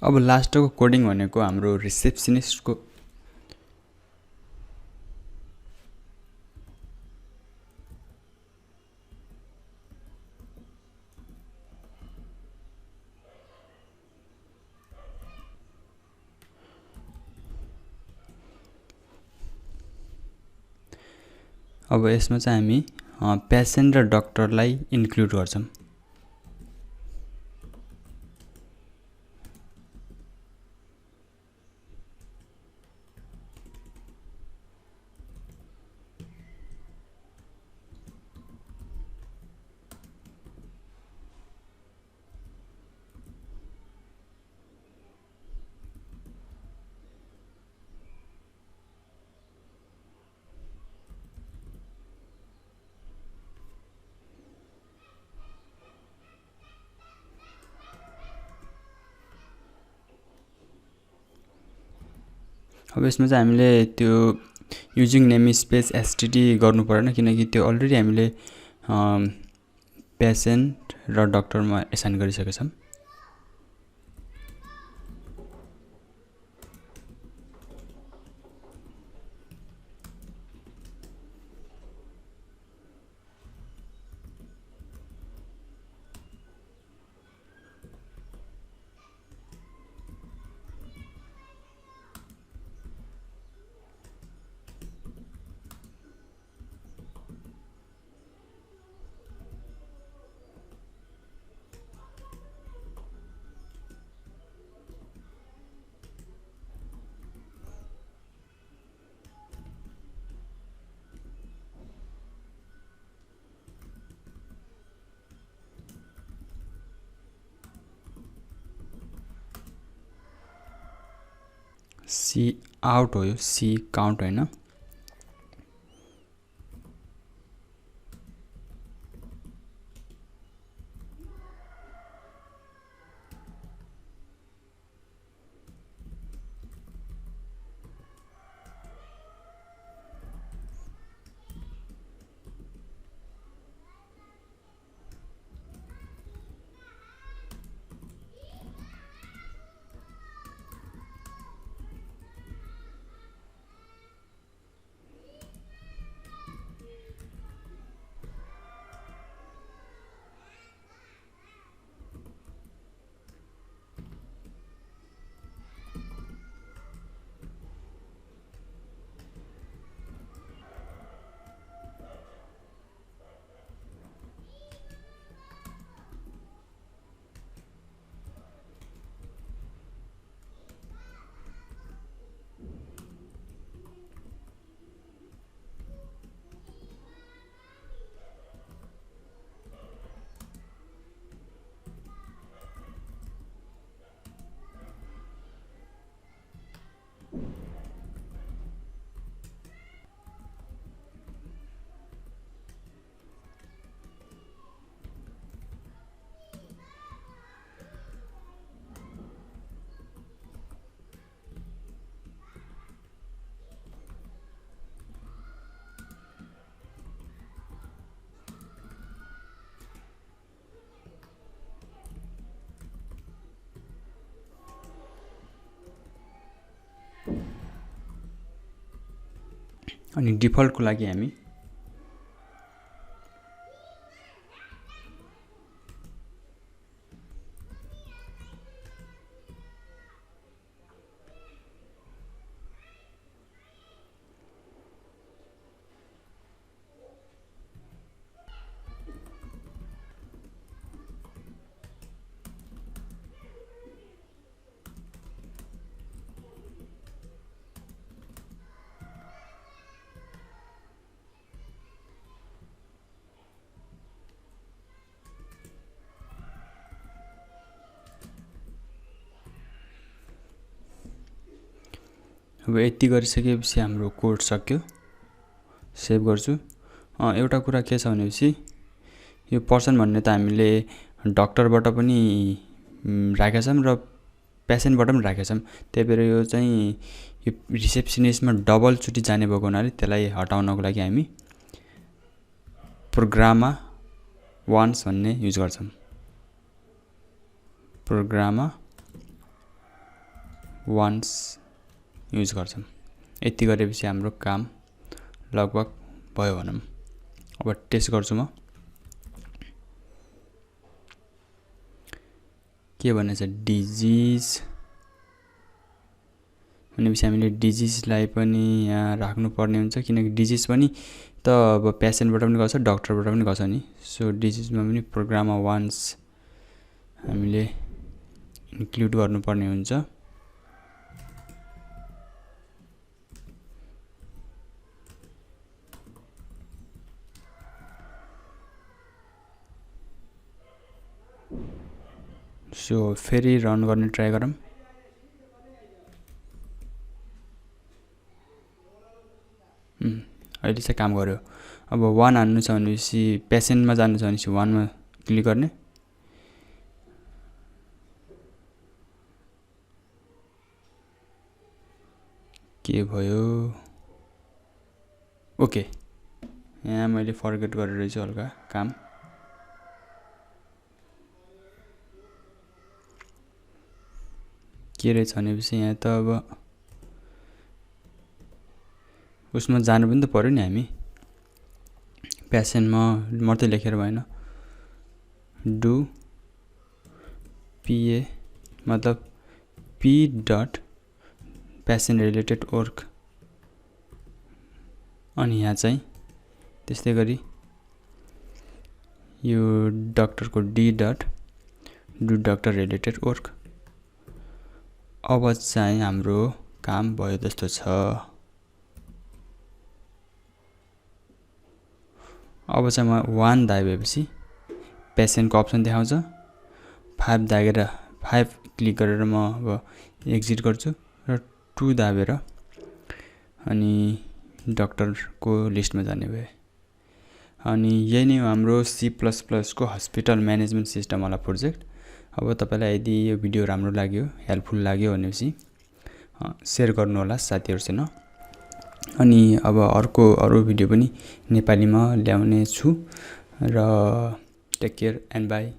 अब लास्टको कोडिङ भनेको हाम्रो रिसेप्सनिस्टको अब यसमा चाहिँ हामी पेशेन्ट र डाक्टरलाई इन्क्लुड गर्छौं। अब यसमा चाहिँ हामीले त्यो युजिङ नेम स्पेस एसटीडी गर्नु पर्दैन किनकि त्यो अलरेडी हामीले पेशेन्ट र डाक्टरमा एसाइन गरिसकेका छौं। सी आउट हो, यो सी काउन्ट हैन। अनि डिफल्टको लागि हामी अब यति गरिसकेपछि हाम्रो कोड सक्यो। सेभ गर्छु। एउटा कुरा के छ भनेपछि यो पर्सन भन्ने त हामीले डाक्टरबाट पनि राखेका छौं र पेशेन्टबाट पनि राखेका छौं। त्यही भएर यो चाहिँ यो रिसेप्सनिस्टमा डबल चोटी जाने भएको हुनाले त्यसलाई हटाउनको लागि हामी प्रोग्रामा वान्स भन्ने युज गर्छौं। प्रोग्रामा वान्स युज गर्छौँ। यति गरेपछि हाम्रो काम लगभग भयो भनौँ। अब टेस्ट गर्छु म के भनेछ डिजिज भनेपछि हामीले डिजिजलाई पनि यहाँ राख्नु पर्ने हुन्छ किनकि डिजिज पनि त अब पेसेन्टबाट पनि गर्छ डक्टरबाट पनि गर्छ नि। सो डिजिजमा पनि प्रोग्राममा वान्स हामीले इन्क्लुड गर्नुपर्ने हुन्छ। सो फेरि रन गर्ने ट्राई गरौँ। अहिले चाहिँ काम गर्यो। अब 1 हान्नु छ भनेपछि पेसेन्टमा जानु छ भनेपछि 1 मा क्लिक गर्ने। के भयो ओके यहाँ मैले फर्गेट गरेर रहेछु हल्का काम। के रहेछ भनेपछि यहाँ त अब उसमा जानु पनि त पर्यो नि हामी पेसेन्टमा मात्रै लेखेर भएन। डु पीए मतलब P dot patient related work अनि यहाँ चाहिँ त्यस्तै गरी यो डाक्टरको D dot do doctor related work. अब चाहिँ हाम्रो काम भयो जस्तो छ। अब चाहिँ म 1 दाबेपछि पेसेन्टको अप्सन देखाउँछ। 5 दागेर 5 क्लिक गरेर म अब एक्जिट गर्छु र 2 दाबेर अनि डाक्टरको लिस्टमा जाने भए। अनि यही नै हाम्रो C++ को हस्पिटल म्यानेजमेन्ट सिस्टम वाला प्रोजेक्ट। अब तपाईलाई यदि यो भिडियो राम्रो लाग्यो हेल्पफुल लाग्यो भनेपछि शेयर गर्नु होला साथीहरुसँग। अनि अब अरु भिडियो पनि नेपालीमा ल्याउने छु र टेक केयर एन्ड बाइ।